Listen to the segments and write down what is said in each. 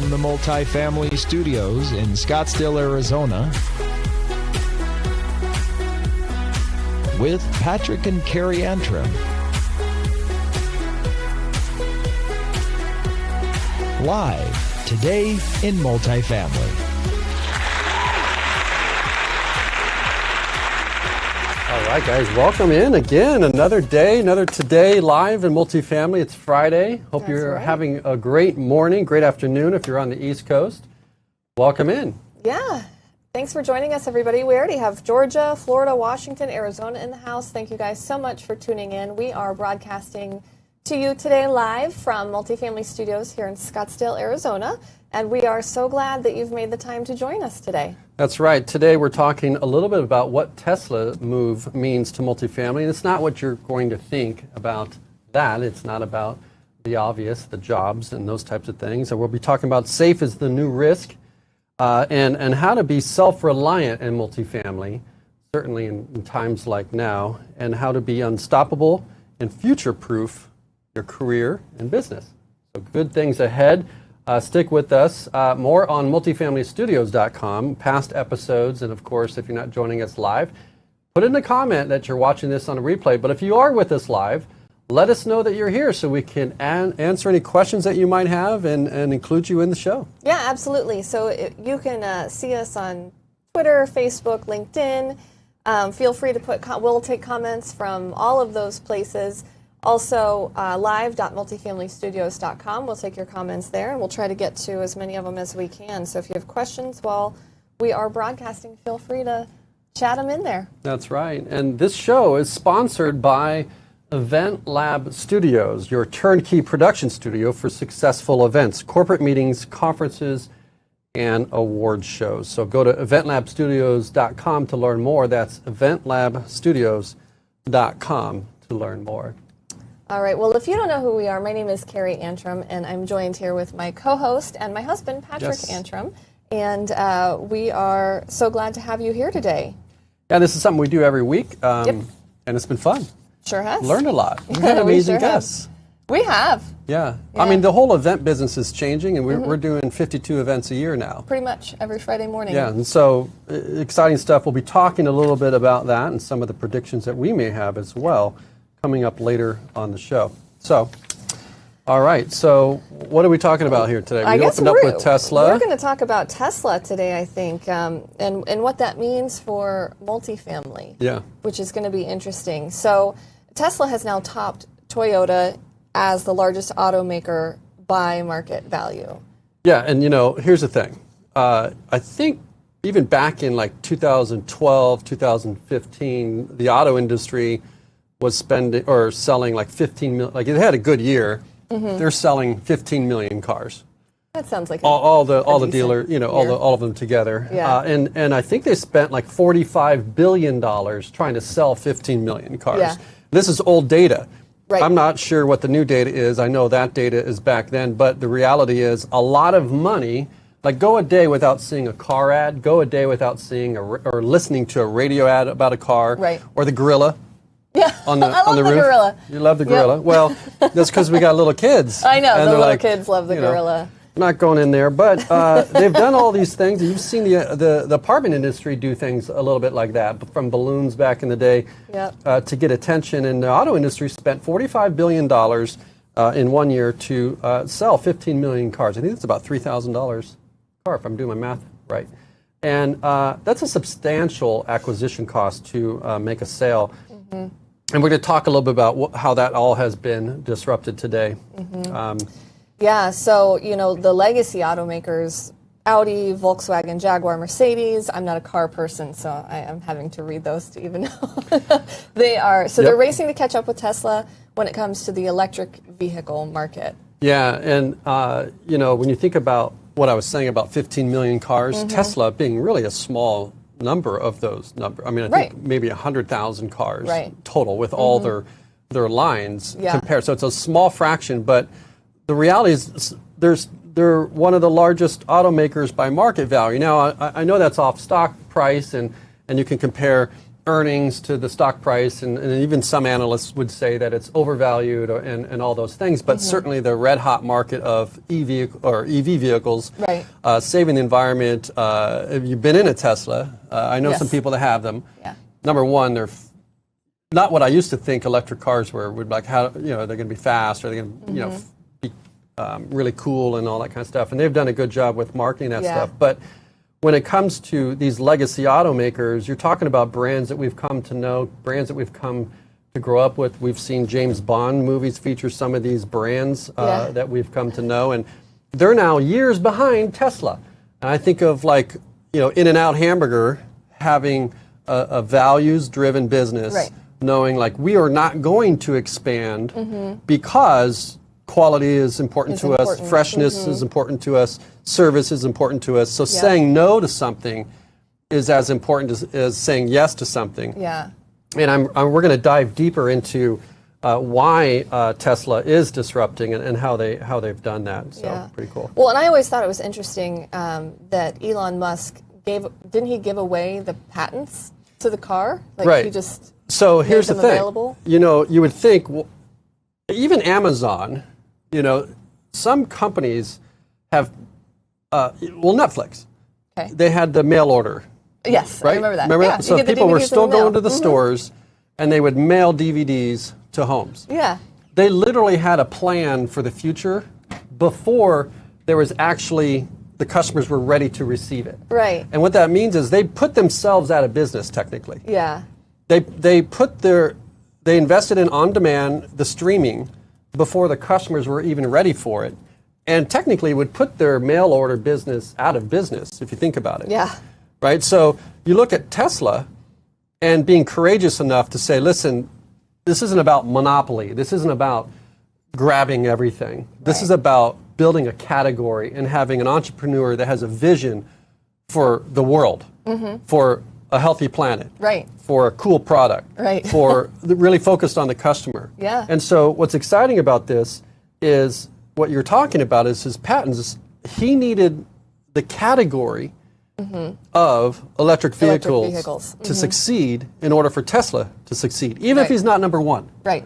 from the Multifamily Studios in Scottsdale, Arizona, with Patrick and Carrie Antrim. Live today in Multifamily. All right, guys, welcome in again. Another day, another Today live in Multifamily. It's Friday. Hope you're having a great morning, great afternoon if you're on the East Coast. Welcome in. Yeah. Thanks for joining us, everybody. We already have Georgia, Florida, Washington, Arizona in the house. Thank you guys so much for tuning in. We are broadcasting to you today live from Multifamily Studios here in Scottsdale, Arizona. And we are so glad that you've made the time to join us today. That's right. Today we're talking a little bit about what Tesla move means to multifamily. And it's not what you're going to think about that. It's not about the obvious, the jobs and those types of things. And we'll be talking about safe is the new risk and how to be self-reliant in multifamily, certainly in times like now, and how to be unstoppable and future-proof your career and business. So good things ahead. Stick with us. More on multifamilystudios.com, past episodes, and of course, if you're not joining us live, put in a comment that you're watching this on a replay. But if you are with us live, let us know that you're here so we can answer any questions that you might have and include you in the show. Yeah, absolutely. So you can see us on Twitter, Facebook, LinkedIn. Feel free to we'll take comments from all of those places. Also, live.multifamilystudios.com. We'll take your comments there, and we'll try to get to as many of them as we can. So if you have questions while we are broadcasting, feel free to chat them in there. That's right. And this show is sponsored by Event Lab Studios, your turnkey production studio for successful events, corporate meetings, conferences, and award shows. So go to eventlabstudios.com to learn more. That's eventlabstudios.com to learn more. All right. Well, if you don't know who we are, my name is Carrie Antrim, and I'm joined here with my co-host and my husband, Patrick Antrim. And we are so glad to have you here today. Yeah, this is something we do every week, and it's been fun. Sure has. Learned a lot. We've had amazing guests. We have. Yeah. I mean, the whole event business is changing, and we're doing 52 events a year now. Pretty much every Friday morning. Yeah, and so exciting stuff. We'll be talking a little bit about that and some of the predictions that we may have as well coming up later on the show. So, all right. So, what are we talking about here today? We opened up with Tesla. We're going to talk about Tesla today, I think, and what that means for multifamily. Yeah. Which is going to be interesting. So, Tesla has now topped Toyota as the largest automaker by market value. Yeah, and here's the thing. I think even back in like 2012, 2015, the auto industry was spending or selling like 15 million. Like it had a good year. They're selling 15 million cars. That sounds like all the dealers, all of them together. Yeah. And I think they spent like $45 billion trying to sell 15 million cars. Yeah. This is old data. Right. I'm not sure what the new data is. I know that data is back then, but the reality is a lot of money. Like go a day without seeing a car ad. Go a day without seeing or listening to a radio ad about a car. Right. Or the gorilla. Yeah, on the roof. Gorilla. You love the gorilla. Yep. Well, that's because we got little kids. I know, the little kids love the gorilla. I'm not going in there, but they've done all these things. You've seen the apartment industry do things a little bit like that, from balloons back in the day to get attention. And the auto industry spent $45 billion in 1 year to sell 15 million cars. I think that's about $3,000 a car, if I'm doing my math right. And that's a substantial acquisition cost to make a sale. Mm-hmm. And we're going to talk a little bit about how that all has been disrupted today. Mm-hmm. So, the legacy automakers, Audi, Volkswagen, Jaguar, Mercedes. I'm not a car person, so I am having to read those to even know. They're racing to catch up with Tesla when it comes to the electric vehicle market. Yeah, and, when you think about what I was saying about 15 million cars, Tesla being really a small number of those numbers. I mean, I think maybe 100,000 cars total with all their lines compared. So it's a small fraction, but the reality is they're one of the largest automakers by market value. Now, I know that's off stock price, and you can compare earnings to the stock price, and even some analysts would say that it's overvalued and all those things. But certainly the red hot market of EV vehicles, right. Saving the environment. If you've been in a Tesla, I know Yes. some people that have them. Yeah. Number one, they're not what I used to think electric cars were. Would like how they're going to be fast, or they're going to be really cool and all that kind of stuff. And they've done a good job with marketing that stuff. But when it comes to these legacy automakers, you're talking about brands that we've come to know, brands that we've come to grow up with. We've seen James Bond movies feature some of these brands that we've come to know, and they're now years behind Tesla. And I think of like, In-N-Out Hamburger having a values-driven business, right. knowing like we are not going to expand because quality is important to us, freshness is important to us, service is important to us. So saying no to something is as important as saying yes to something. Yeah. And we're going to dive deeper into why Tesla is disrupting and how they've done that. So pretty cool. Well, and I always thought it was interesting that Elon Musk didn't he give away the patents to the car? Like right. He just so here's the them thing. Available? You would think, well, even Amazon, some companies have, Netflix. Okay. They had the mail order. Yes, Right? I remember that. Remember Yeah, that? So you get the people were DVDs in still the mail. going to the stores, and they would mail DVDs to homes. Yeah. They literally had a plan for the future before there was actually the customers were ready to receive it. Right. And what that means is they put themselves out of business technically. Yeah. They invested in on-demand, the streaming, before the customers were even ready for it, and technically would put their mail order business out of business if you think about it. Yeah. Right? So you look at Tesla and being courageous enough to say, listen, this isn't about monopoly. This isn't about grabbing everything. This is about building a category and having an entrepreneur that has a vision for the world, for a healthy planet, Right. for a cool product, Right. for really focused on the customer. Yeah. And so what's exciting about this is what you're talking about is his patents. He needed the category of electric vehicles, to succeed in order for Tesla to succeed, even if he's not number one. Right.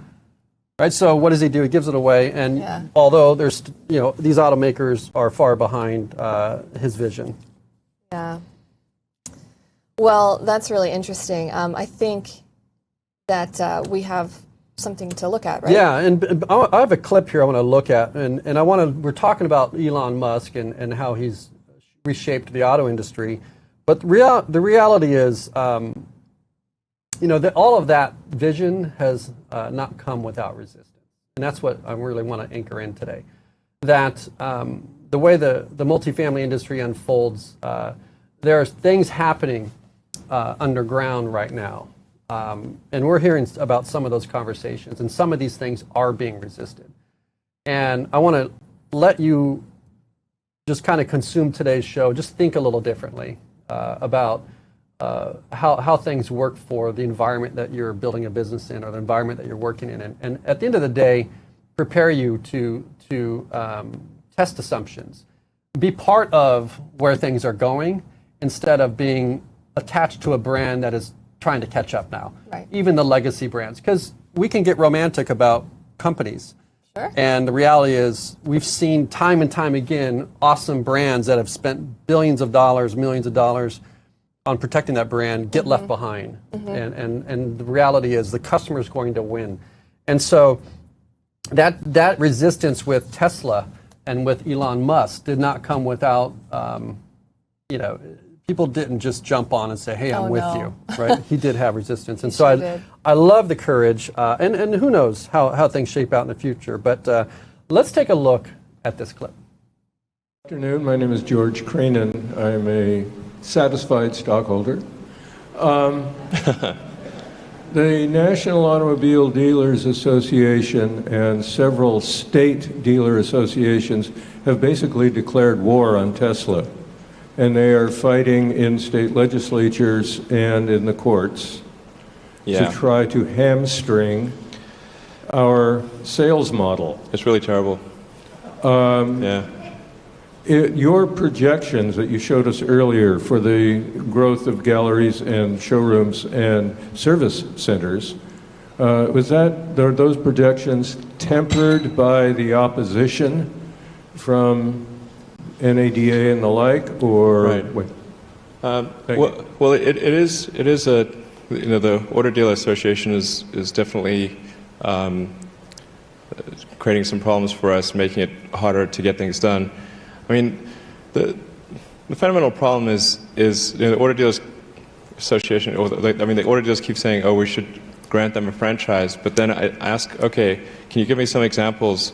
Right. So what does he do? He gives it away, and although there's these automakers are far behind his vision. Yeah. Well, that's really interesting. I think that we have something to look at, right? Yeah, and I have a clip here I want to look at, and we're talking about Elon Musk and how he's reshaped the auto industry, but the reality is, that all of that vision has not come without resistance, and that's what I really want to anchor in today. That the way the multifamily industry unfolds, there are things happening underground right now, and we're hearing about some of those conversations, and some of these things are being resisted. And I want to let you just kind of consume today's show, just think a little differently about how things work for the environment that you're building a business in, or the environment that you're working in. And at the end of the day, prepare you to test assumptions. Be part of where things are going instead of being attached to a brand that is trying to catch up now. Right. Even the legacy brands. Because we can get romantic about companies. Sure. And the reality is, we've seen time and time again awesome brands that have spent billions of dollars, millions of dollars on protecting that brand get left behind. And the reality is, the customer is going to win. And so that resistance with Tesla and with Elon Musk did not come without, people didn't just jump on and say, hey, I'm with you, right? He did have resistance. And so I love the courage, and who knows how things shape out in the future. But let's take a look at this clip. Good afternoon. My name is George Cranen. I'm a satisfied stockholder. The National Automobile Dealers Association and several state dealer associations have basically declared war on Tesla. And they are fighting in state legislatures and in the courts to try to hamstring our sales model. It's really terrible. Your projections that you showed us earlier for the growth of galleries and showrooms and service centers, are those projections tempered by the opposition from NADA and the like, or? Right. Well, it is a, the Auto Dealer Association is definitely creating some problems for us, making it harder to get things done. I mean, the fundamental problem is the Auto Dealers Association, the auto dealers keep saying, oh, we should grant them a franchise, but then I ask, okay, can you give me some examples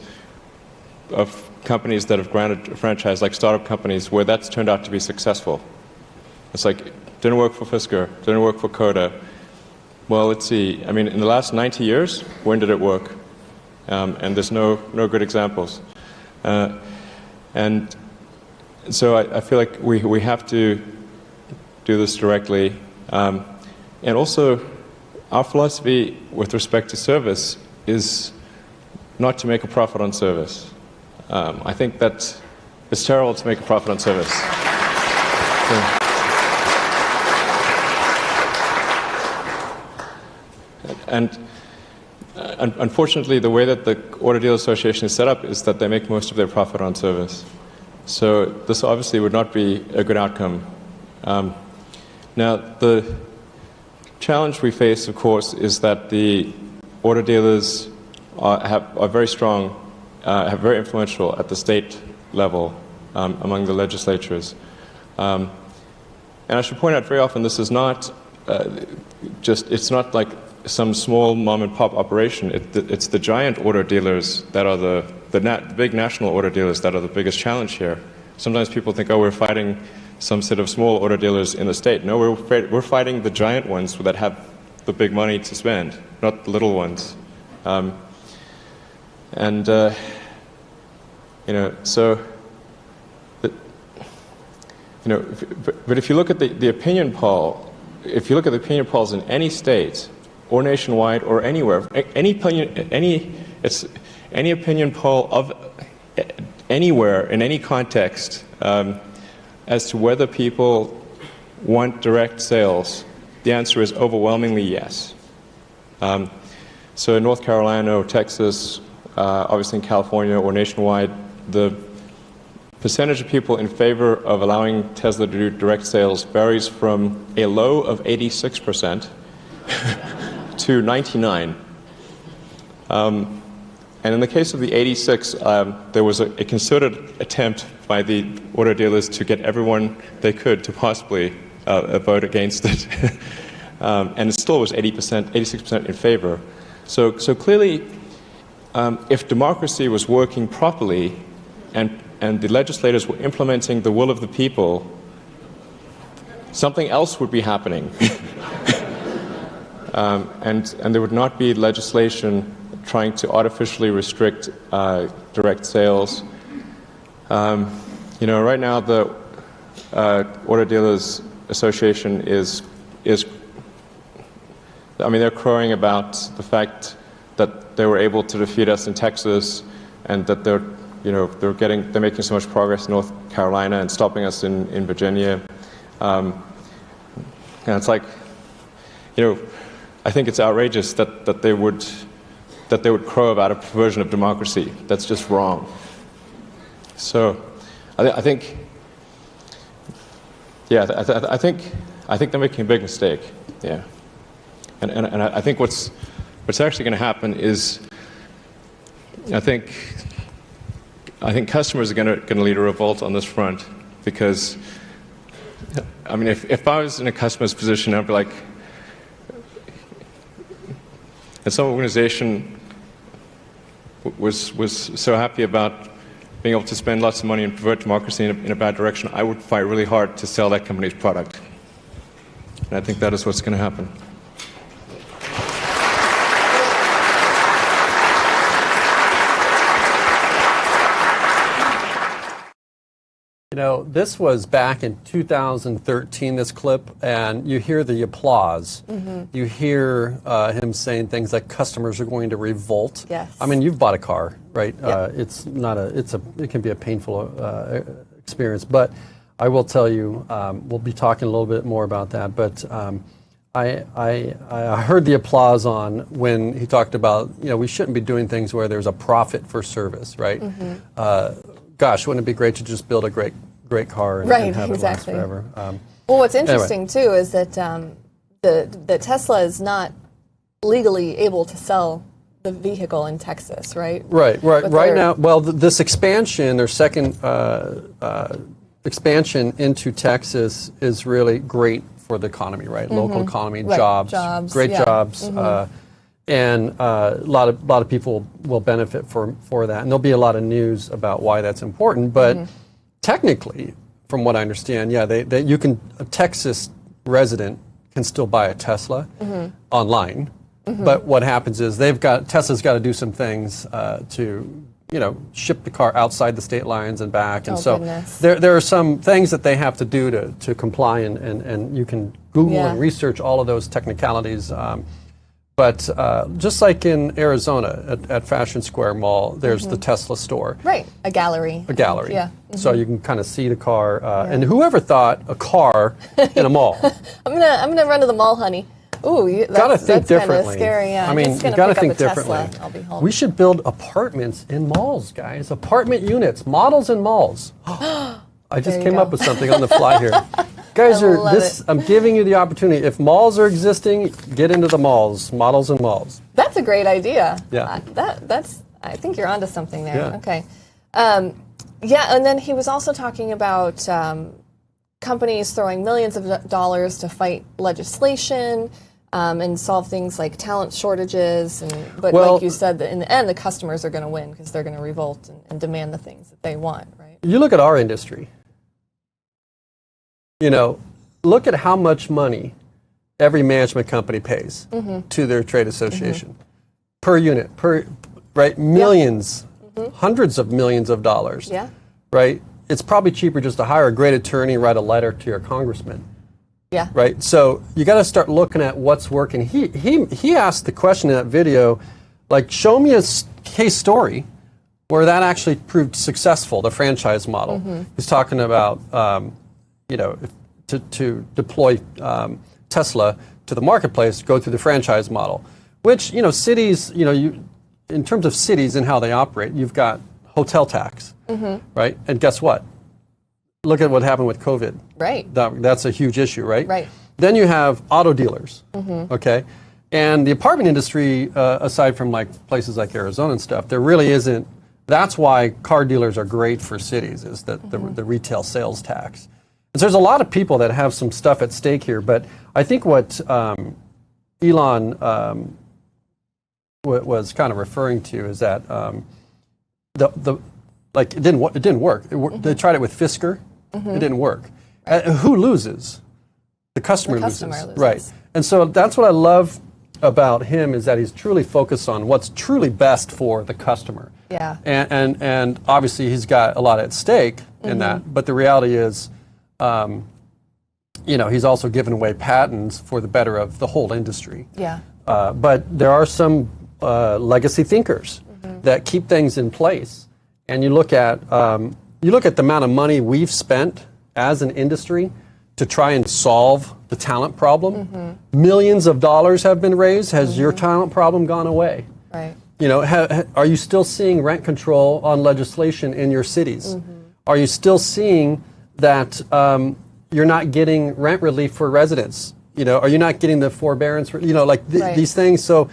of companies that have granted a franchise, like startup companies, where that's turned out to be successful? It's like, didn't work for Fisker, didn't work for Coda. Well, let's see, I mean, in the last 90 years, when did it work? And there's no good examples. And so I feel like we have to do this directly. And also, our philosophy with respect to service is not to make a profit on service. I think that it's terrible to make a profit on service. And unfortunately, the way that the Auto Dealer Association is set up is that they make most of their profit on service. So this obviously would not be a good outcome. Now, the challenge we face, of course, is that the auto dealers are very strong, very influential at the state level among the legislatures. And I should point out very often this is not it's not like some small mom and pop operation. It's the giant auto dealers that are the big national auto dealers that are the biggest challenge here. Sometimes people think, oh, we're fighting some set of small auto dealers in the state. No, we're fighting the giant ones that have the big money to spend, not the little ones. So, but if you look at the opinion poll, if you look at the opinion polls in any state, or nationwide, or anywhere, any opinion poll of anywhere in any context as to whether people want direct sales, the answer is overwhelmingly yes. So in North Carolina or Texas, obviously in California or nationwide, the percentage of people in favor of allowing Tesla to do direct sales varies from a low of 86% to 99%. And in the case of the 86, there was a concerted attempt by the auto dealers to get everyone they could to possibly vote against it. And it still was 86% in favor. So clearly, if democracy was working properly and the legislators were implementing the will of the people, something else would be happening. And there would not be legislation trying to artificially restrict direct sales. Right now the Auto Dealers Association they're crowing about the fact that they were able to defeat us in Texas, and that they're making so much progress in North Carolina and stopping us in Virginia. And it's like, I think it's outrageous that they would crow about a perversion of democracy. That's just wrong. So, I think they're making a big mistake. Yeah, and I think what's actually going to happen is, I think customers are going to lead a revolt on this front, because, I mean, if I was in a customer's position, I'd be like, and some organization was so happy about being able to spend lots of money and pervert democracy in a bad direction, I would fight really hard to sell that company's product. And I think that is what's going to happen. This was back in 2013, this clip, and you hear the applause. Mm-hmm. You hear him saying things like customers are going to revolt. Yes. I mean, you've bought a car, right? Yep. It can be a painful experience. But I will tell you, we'll be talking a little bit more about that. But I heard the applause on when he talked about, we shouldn't be doing things where there's a profit for service, right? Gosh, wouldn't it be great to just build a great car and have it last forever? Well, what's interesting too is that the Tesla is not legally able to sell the vehicle in Texas, right? Right now, well, this expansion, their second expansion into Texas is really great for the economy, right? Local economy, jobs, great jobs, and a lot of people will benefit for that. And there'll be a lot of news about why that's important. But technically, from what I understand, a Texas resident can still buy a Tesla online. But what happens is Tesla's got to do some things to ship the car outside the state lines and back, and there are some things that they have to do to comply, and you can Google and research all of those technicalities. But just like in Arizona at Fashion Square Mall, there's the Tesla store. Right, a gallery. Yeah. So you can kind of see the car, and whoever thought a car in a mall? I'm gonna run to the mall, honey. Ooh, that's kind of scary. Yeah, I mean, you got to think differently. I'll be home. We should build apartments in malls, guys. Apartment units, models in malls. I just came up with something on the fly here. Guys, I'm giving you the opportunity. If malls are existing, get into the malls. Models in malls. That's a great idea. Yeah. I think you're onto something there. Yeah. Okay. And then he was also talking about companies throwing millions of dollars to fight legislation. And solve things like talent shortages, but like you said, in the end, the customers are going to win because they're going to revolt and demand the things that they want, right? You look at our industry. Look at how much money every management company pays to their trade association per unit, millions, hundreds of millions of dollars. Yeah. Right. It's probably cheaper just to hire a great attorney and write a letter to your congressman. Yeah. Right. So you got to start looking at what's working. He asked the question in that video, like, show me a case story where that actually proved successful, the franchise model. He's talking about, to deploy Tesla to the marketplace, go through the franchise model, which, cities, in terms of cities and how they operate, you've got hotel tax, right? And guess what? Look at what happened with COVID. Right. That's a huge issue, right? Right. Then you have auto dealers, okay? And the apartment industry, aside from like places like Arizona and stuff, there really isn't. That's why car dealers are great for cities, is that the retail sales tax. And so there's a lot of people that have some stuff at stake here. But I think what Elon was kind of referring to is that it didn't work. They tried it with Fisker. It didn't work. Right. Who loses? The customer loses. Right. And so that's what I love about him, is that he's truly focused on what's truly best for the customer. Yeah. And obviously he's got a lot at stake in that. But the reality is, he's also given away patents for the better of the whole industry. Yeah. But there are some legacy thinkers that keep things in place. And you look at the amount of money we've spent as an industry to try and solve the talent problem. Millions of dollars have been raised. Has your talent problem gone away? Right. Are you still seeing rent control on legislation in your cities? Are you still seeing that you're not getting rent relief for residents? Are you not getting the forbearance? These things. So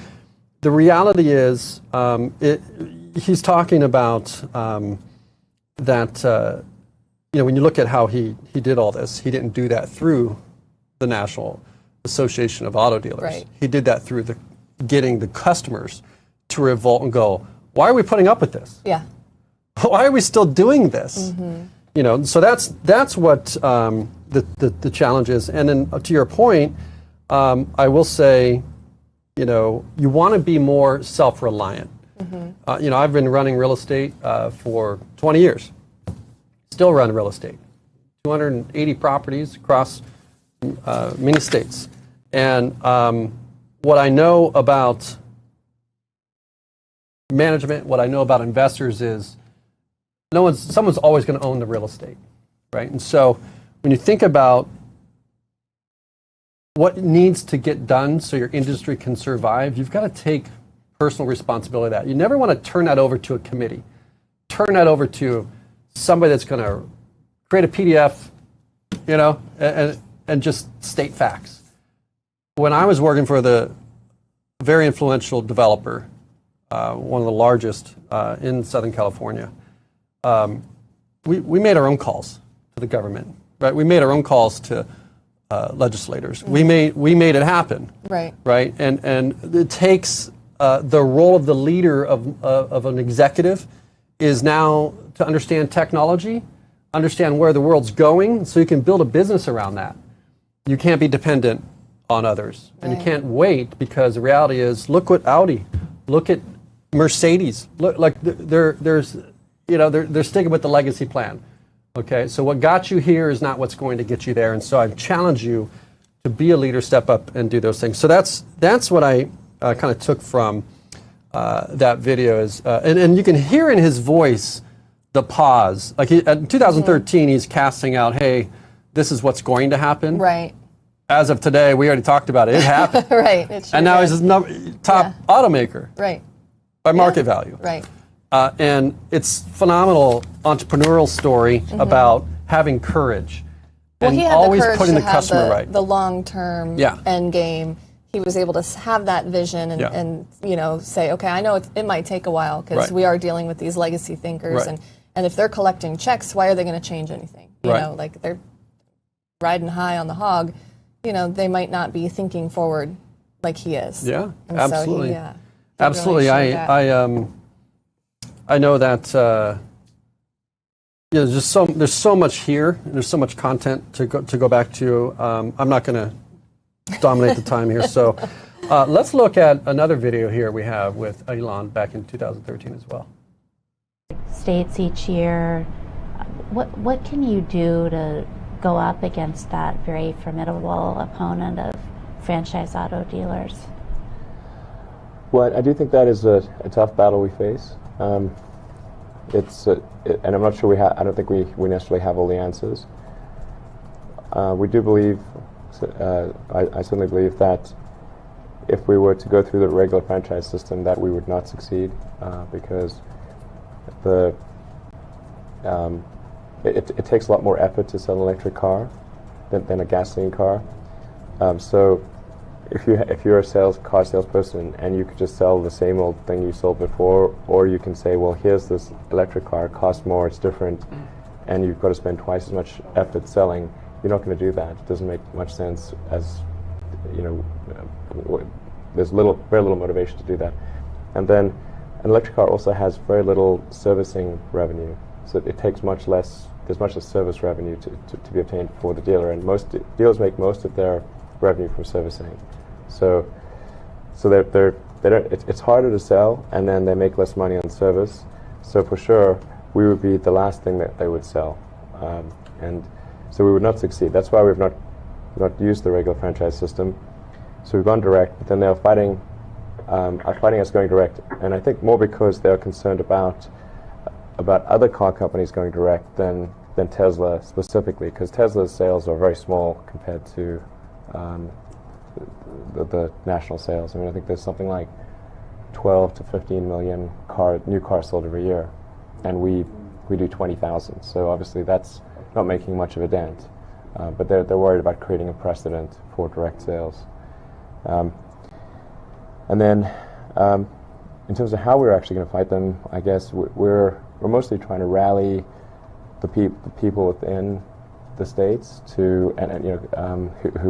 the reality is, he's talking about that. When you look at how he did all this, he didn't do that through the National Association of Auto Dealers. Right. He did that through getting the customers to revolt and go, why are we putting up with this? Yeah. Why are we still doing this? So that's what the challenge is. And then to your point, I will say, you want to be more self-reliant. I've been running real estate for 20 years. Still run real estate. 280 properties across many states. And what I know about management, what I know about investors is someone's always going to own the real estate. right? And so when you think about what needs to get done so your industry can survive, you've got to take personal responsibility of that. You never want to turn that over to a committee. Turn that over to somebody that's going to create a PDF, you know, and just state facts. When I was working for the very influential developer, one of the largest in Southern California, we made our own calls to the government, right? We made our own calls to legislators. We made it happen, right? And it takes the role of the leader of an executive is now to understand technology, understand where the world's going, so you can build a business around that. You can't be dependent on others, and you can't wait, because the reality is, look what Audi, look at Mercedes, look, like they're sticking with the legacy plan. Okay, so what got you here is not what's going to get you there, and so I challenge you to be a leader, step up, and do those things. So that's what I kind of took from that video is, and you can hear in his voice the pause. Like in 2013, he's casting out, hey, this is what's going to happen. Right. As of today, we already talked about it. It happened. Right. It sure and now did. he's the top automaker. Right. By market value. Right. And it's phenomenal entrepreneurial story about having courage. Well, and he had always the courage putting to the have customer right. the long-term end game. He was able to have that vision and say, okay, I know it might take a while, because we are dealing with these legacy thinkers, and if they're collecting checks, why are they going to change anything? You know, like they're riding high on the hog. You know, they might not be thinking forward like he is. Yeah, and absolutely. So he absolutely. Really I know that there's so much here, and there's so much content to go back to. I'm not going to dominate the time here, so let's look at another video here we have with Elon back in 2013 as well. States each year. What can you do to go up against that very formidable opponent of franchise auto dealers? Well, I do think that is a tough battle we face. And I'm not sure I don't think we necessarily have all the answers. We do believe, I certainly believe that if we were to go through the regular franchise system, that we would not succeed, because it takes a lot more effort to sell an electric car than a gasoline car. So if you're a car salesperson and you could just sell the same old thing you sold before, or you can say, well, here's this electric car, it costs more, it's different, and you've got to spend twice as much effort selling, you're not going to do that. It doesn't make much sense, as you know, there's very little motivation to do that. And then an electric car also has very little servicing revenue, so it takes much less. There's much less service revenue to be obtained for the dealer, and most dealers make most of their revenue from servicing. So it's harder to sell, and then they make less money on service. So for sure, we would be the last thing that they would sell, and so we would not succeed. That's why we've not used the regular franchise system. So we've gone direct, but then they're fighting us going direct, and I think more because they're concerned about other car companies going direct than Tesla specifically, because Tesla's sales are very small compared to the national sales. I mean, I think there's something like 12 to 15 million new cars sold every year, and we do 20,000. So obviously that's not making much of a dent, but they're worried about creating a precedent for direct sales. And then in terms of how we're actually going to fight them, I guess we're mostly trying to rally the people within the states who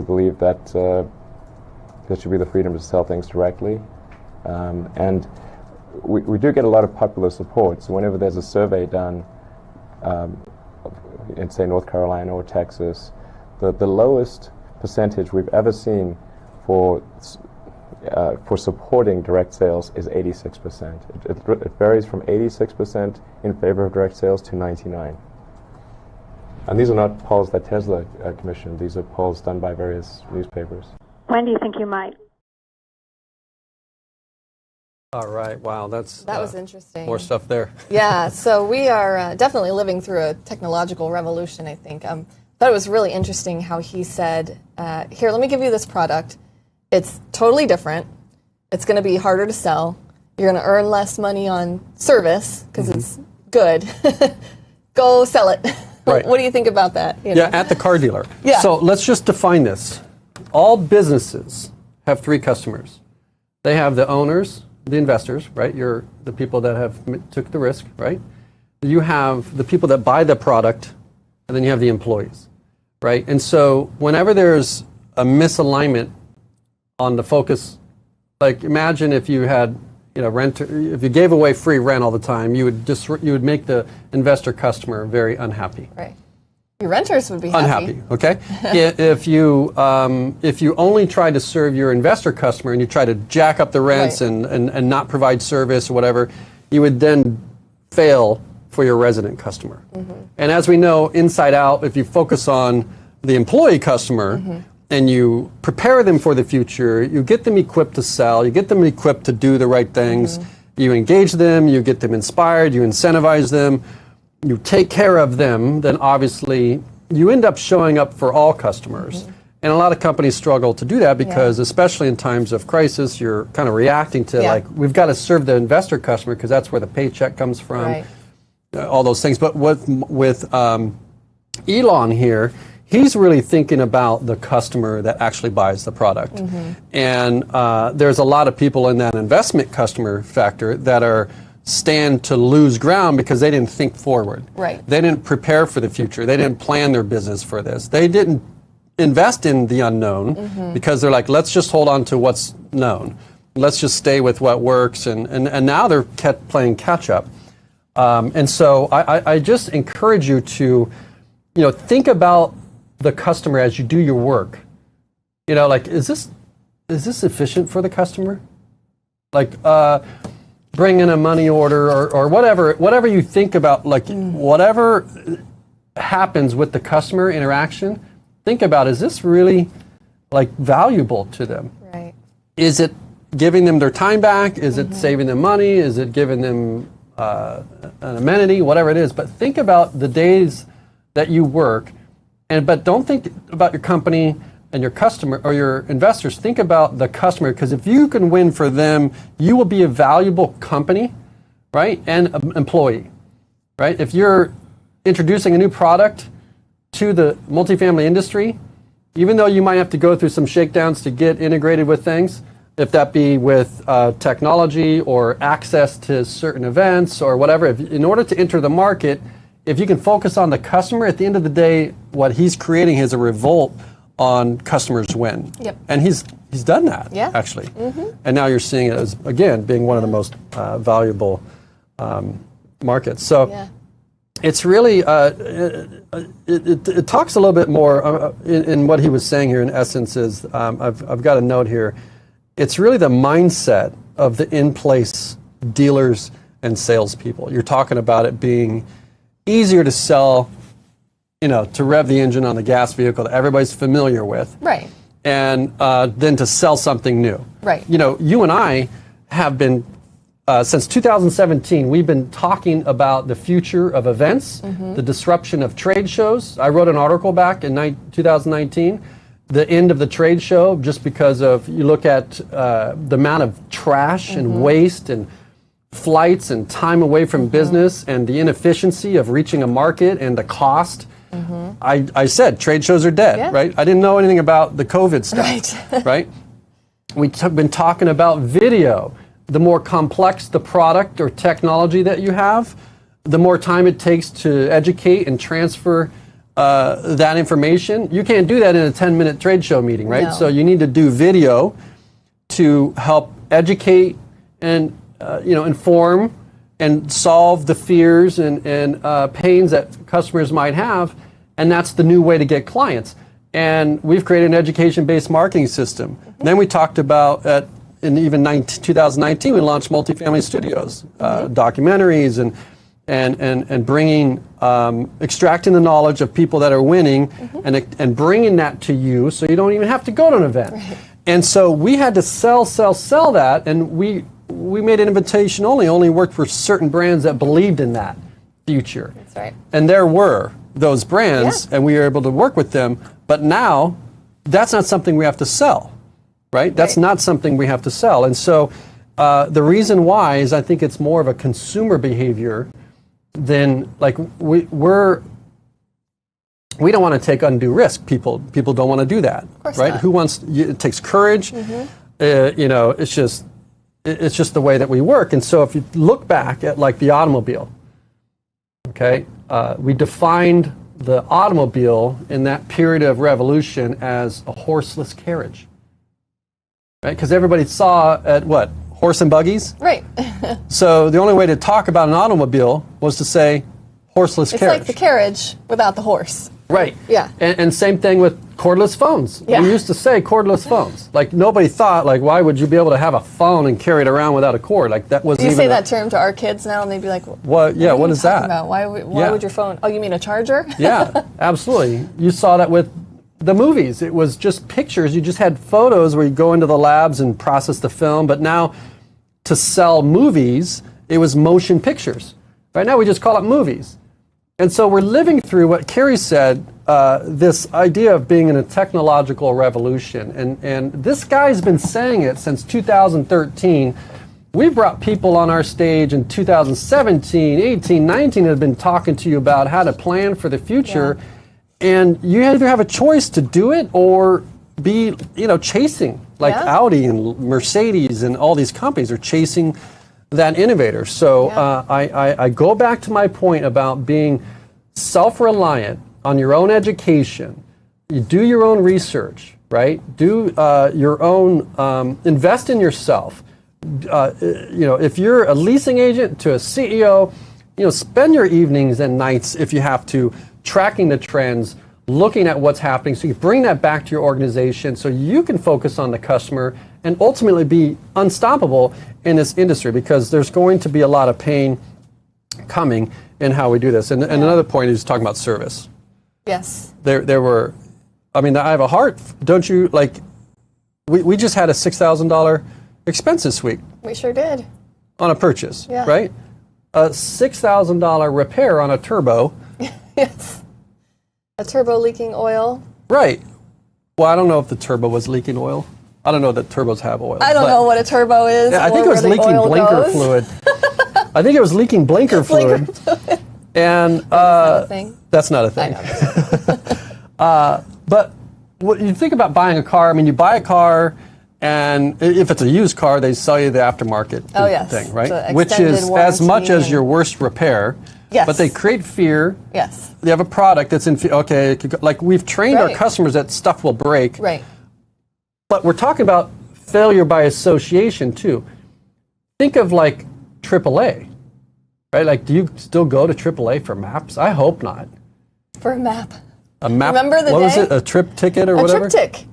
believe that there should be the freedom to sell things directly, and we do get a lot of popular support. So whenever there's a survey done in, say, North Carolina or Texas, the lowest percentage we've ever seen for supporting direct sales is 86%. It varies from 86% in favor of direct sales to 99%. And these are not polls that Tesla commissioned. These are polls done by various newspapers. When do you think you might? All right. Wow. That was interesting. More stuff there. Yeah. So we are definitely living through a technological revolution, I think. Thought it was really interesting how he said, here, let me give you this product. It's totally different. It's going to be harder to sell. You're going to earn less money on service because it's good. Go sell it. Right. What do you think about that? You know? Yeah, at the car dealer. Yeah. So let's just define this. All businesses have three customers. They have the owners, the investors, right? You're the people that have took the risk, right? You have the people that buy the product, and then you have the employees, right? And so whenever there's a misalignment on the focus, like imagine if you had, if you gave away free rent all the time, you would make the investor customer very unhappy. Right. Your renters would be happy. Unhappy, okay? If you only try to serve your investor customer and you try to jack up the rents Right. and not provide service or whatever, you would then fail for your resident customer. And as we know, inside out, if you focus on the employee customer and you prepare them for the future, you get them equipped to sell, you get them equipped to do the right things, you engage them, you get them inspired, you incentivize them, you take care of them, then obviously you end up showing up for all customers. And a lot of companies struggle to do that because, especially in times of crisis, you're kind of reacting to like, we've got to serve the investor customer because that's where the paycheck comes from, all those things. But with Elon here, he's really thinking about the customer that actually buys the product. And there's a lot of people in that investment customer factor that stand to lose ground because they didn't think forward. Right. They didn't prepare for the future. They didn't plan their business for this. They didn't invest in the unknown because they're like, let's just hold on to what's known. Let's just stay with what works. And now they're playing catch up. And so I just encourage you to, think about the customer as you do your work. Like, is this efficient for the customer? Like, bring in a money order or whatever you think about, like whatever happens with the customer interaction, think about, is this really like valuable to them? Right. Is it giving them their time back? Is it saving them money? Is it giving them an amenity? Whatever it is. But think about the days that you work, but don't think about your company and your customer or your investors. Think about the customer, because if you can win for them, you will be a valuable company, right? And an employee, right? If you're introducing a new product to the multifamily industry, even though you might have to go through some shakedowns to get integrated with things, if that be with technology or access to certain events or whatever, in order to enter the market, if you can focus on the customer, at the end of the day, what he's creating is a revolt on customers win. Yep. And he's done that, actually. And now you're seeing it as, again, being one of the most valuable markets. So it's really, it talks a little bit more in what he was saying here, in essence, is, I've got a note here. It's really the mindset of the in-place dealers and salespeople. You're talking about it being easier to sell, to rev the engine on the gas vehicle that everybody's familiar with. Right. And then to sell something new. Right. You and I have been, since 2017, we've been talking about the future of events, the disruption of trade shows. I wrote an article back in 2019, the end of the trade show, just because of, you look at the amount of trash and waste and flights and time away from business and the inefficiency of reaching a market and the cost. I said trade shows are dead, right? I didn't know anything about the COVID stuff, right? We've been talking about video. The more complex the product or technology that you have, the more time it takes to educate and transfer that information. You can't do that in a 10-minute trade show meeting, right? No. So you need to do video to help educate and inform and solve the fears and pains that customers might have, and that's the new way to get clients. And we've created an education-based marketing system. And then we talked about, in even 2019, we launched Multifamily Studios, documentaries and bringing, extracting the knowledge of people that are winning and bringing that to you, so you don't even have to go to an event. And so we had to sell that, and we made an invitation only worked for certain brands that believed in that future. That's right. And there were those brands, and we were able to work with them. But now, that's not something we have to sell, right? That's not something we have to sell. And so the reason why is I think it's more of a consumer behavior than like we don't want to take undue risk. People don't want to do that, right? Not. Who wants? It takes courage. You know, it's just the way that we work. And so if you look back at like the automobile, okay, we defined the automobile in that period of revolution as a horseless carriage, right? Because everybody saw at what? Horse and buggies? Right. So the only way to talk about an automobile was to say horseless It's carriage. like the carriage without the horse. Right. Yeah. And same thing with cordless phones. Yeah. We used to say cordless phones. Like nobody thought, like, why would you be able to have a phone and carry it around without a cord? Like that wasn't Do you even say that term to our kids now, and they'd be like, What? Yeah. What is that? About? Why would your phone? Oh, you mean a charger? Yeah. Absolutely. You saw that with the movies. It was just pictures. You just had photos where you go into the labs and process the film. But now, to sell movies, it was motion pictures. Right now, we just call it movies. And so we're living through what Carrie said, this idea of being in a technological revolution. And this guy's been saying it since 2013. We brought people on our stage in 2017, 18, 19 that have been talking to you about how to plan for the future. And you either have a choice to do it or be, chasing. Like Audi and Mercedes and all these companies are chasing that innovator. So I go back to my point about being self-reliant on your own education. You do your own research, right? Do your own, invest in yourself. If you're a leasing agent to a CEO, spend your evenings and nights, if you have to, tracking the trends, looking at what's happening, so you bring that back to your organization so you can focus on the customer and ultimately be unstoppable in this industry, because there's going to be a lot of pain coming in how we do this. And another point is talking about service. Yes. There were, I have a heart, don't you? Like, we just had a $6,000 expense this week. We sure did. On a purchase, right? A $6,000 repair on a turbo. Yes. A turbo leaking oil. Right. Well, I don't know if the turbo was leaking oil. I don't know that turbos have oil. I don't know what a turbo is. Yeah, I think it was leaking blinker fluid. I think it was leaking blinker fluid. And that's not a thing. That's not a thing. I know. But what you think about buying a car, you buy a car, and if it's a used car, they sell you the aftermarket thing, right? Which is as much as your worst repair. Yes. But they create fear. Yes. They have a product that's in fear. Okay, it could go, like we've trained our customers that stuff will break. Right. But we're talking about failure by association too. Think of like AAA, right? Like, do you still go to AAA for maps? I hope not. For a map. A map. Remember the what day? was it? A trip ticket or whatever? A TripTik.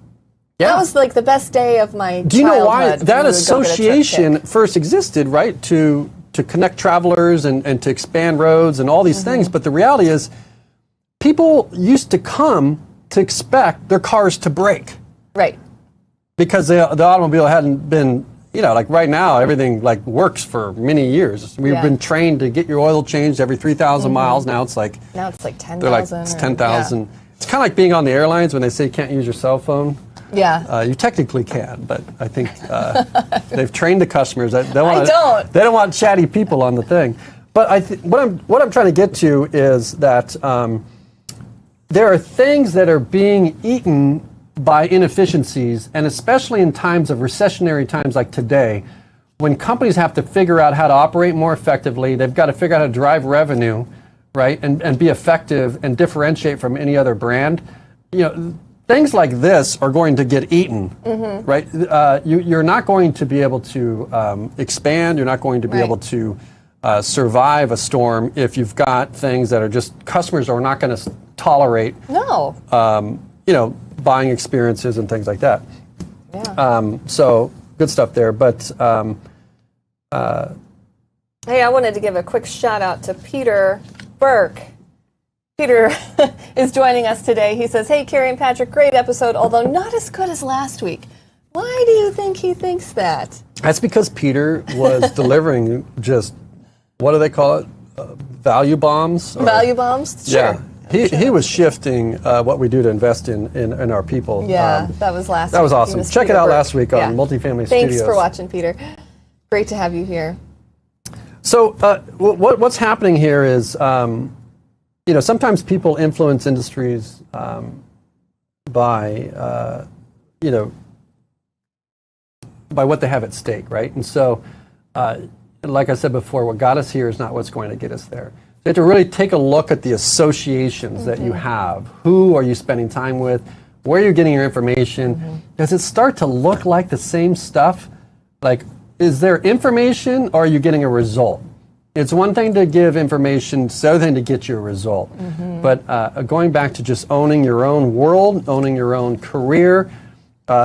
Yeah. That was like the best day of my childhood. Do you know why that we association first existed, right? To connect travelers and to expand roads and all these things. But the reality is, people used to come to expect their cars to break. Right. Because the automobile hadn't been, like right now, everything like works for many years. We've been trained to get your oil changed every 3,000 miles. Now it's like 10,000. They're like, it's 10,000. It's kind of like being on the airlines when they say you can't use your cell phone. Yeah. You technically can, but I think they've trained the customers. They don't want chatty people on the thing. But what I'm trying to get to is that there are things that are being eaten by inefficiencies, and especially in times of recessionary times like today, when companies have to figure out how to operate more effectively, they've got to figure out how to drive revenue, right, and be effective and differentiate from any other brand. Things like this are going to get eaten, right? You're not going to be able to expand. You're not going to be able to survive a storm if you've got things that are just customers are not going to tolerate. No. Buying experiences and things like that. Yeah. So good stuff there. But hey, I wanted to give a quick shout out to Peter Burke. Peter is joining us today. He says, "Hey, Carrie and Patrick, great episode, although not as good as last week. Why do you think he thinks that? That's because Peter was delivering just, what do they call it? Value bombs? Value bombs? Sure. Yeah. He was shifting what we do to invest in our people. Yeah, that was last week. That was awesome. Check it out last week on Multifamily Studios. Thanks for watching, Peter. Great to have you here. So what's happening here is, sometimes people influence industries by what they have at stake, right? And so, like I said before, what got us here is not what's going to get us there. You have to really take a look at the associations that you have. Who are you spending time with? Where are you getting your information? Does it start to look like the same stuff? Like, is there information or are you getting a result? It's one thing to give information, it's the other thing to get you a result. But going back to just owning your own world, owning your own career,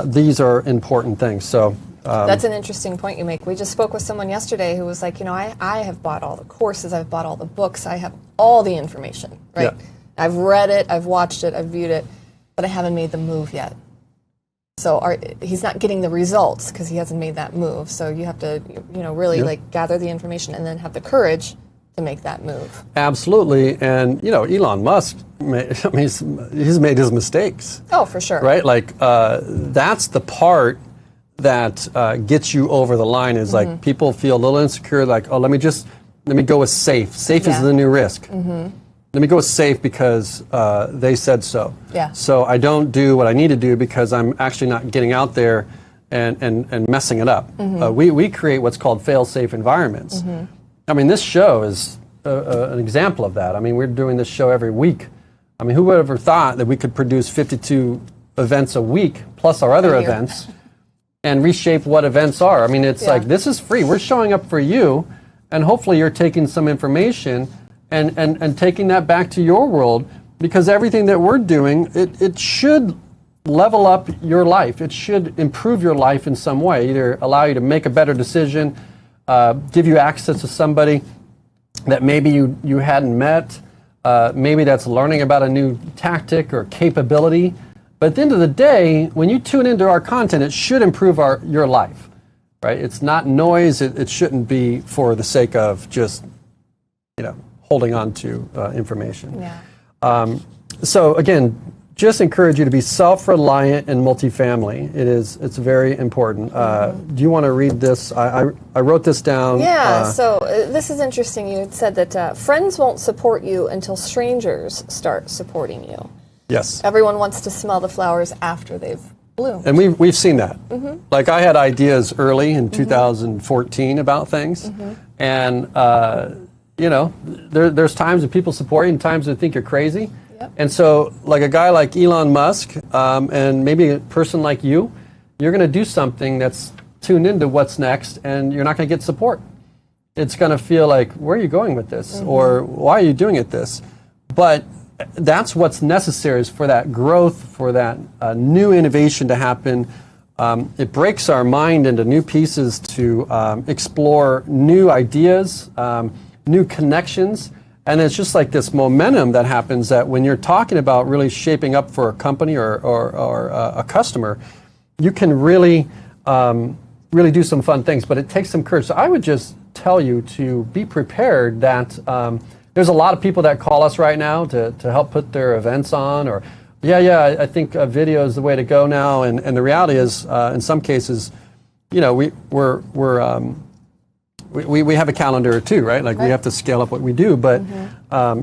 these are important things. So that's an interesting point you make. We just spoke with someone yesterday who was like, I have bought all the courses, I've bought all the books, I have all the information, right? Yeah. I've read it, I've watched it, I've viewed it, but I haven't made the move yet. So he's not getting the results because he hasn't made that move. So you have to, really like gather the information and then have the courage to make that move. Absolutely, and Elon Musk, he's made his mistakes. Oh, for sure. Right, like that's the part that gets you over the line. Is like people feel a little insecure. Like, oh, let me go with safe. Safe is the new risk. Let me go with safe because they said so. Yeah. So I don't do what I need to do because I'm actually not getting out there and messing it up. We create what's called fail-safe environments. I mean, this show is an example of that. I mean, we're doing this show every week. I mean, who would have ever thought that we could produce 52 events a week plus our other events and reshape what events are? I mean, it's like, this is free. We're showing up for you, and hopefully you're taking some information and taking that back to your world, because everything that we're doing, it should level up your life. It should improve your life in some way, either allow you to make a better decision, give you access to somebody that maybe you hadn't met, maybe that's learning about a new tactic or capability. But at the end of the day, when you tune into our content, it should improve your life, right? It's not noise. It shouldn't be for the sake of just, holding on to information. Yeah. So again, just encourage you to be self-reliant in multifamily. It's very important. Do you want to read this? I wrote this down. Yeah, so this is interesting. You had said that friends won't support you until strangers start supporting you. Yes. Everyone wants to smell the flowers after they've bloomed. And we've seen that. Like, I had ideas early in 2014 about things, and there's times when people support you and times they think you're crazy. Yep. And so, like a guy like Elon Musk, and maybe a person like you're going to do something that's tuned into what's next, and you're not going to get support. It's going to feel like, where are you going with this? Or why are you doing it this? But that's what's necessary, is for that growth, for that new innovation to happen. It breaks our mind into new pieces to explore new ideas, new connections. And it's just like this momentum that happens, that when you're talking about really shaping up for a company or a customer, you can really do some fun things, but it takes some courage. So I would just tell you to be prepared that there's a lot of people that call us right now to help put their events on, or I think video is the way to go now. And the reality is, in some cases, we have a calendar too, right? Like, we have to scale up what we do, but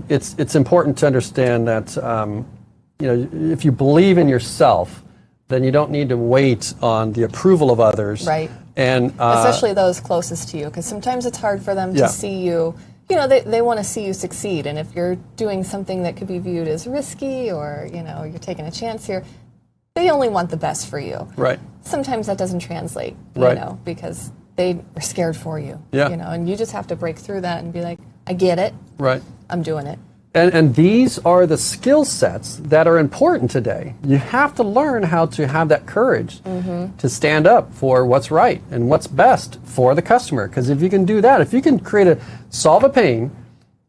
it's important to understand that if you believe in yourself, then you don't need to wait on the approval of others, Right. And especially those closest to you, because sometimes it's hard for them to see you. They want to see you succeed, and if you're doing something that could be viewed as risky, or you're taking a chance here, they only want the best for you. Right. Sometimes that doesn't translate, because they are scared for you. Yeah. And you just have to break through that and be like, I get it. Right. I'm doing it. And these are the skill sets that are important today. You have to learn how to have that courage to stand up for what's right and what's best for the customer. Because if you can do that, if you can solve a pain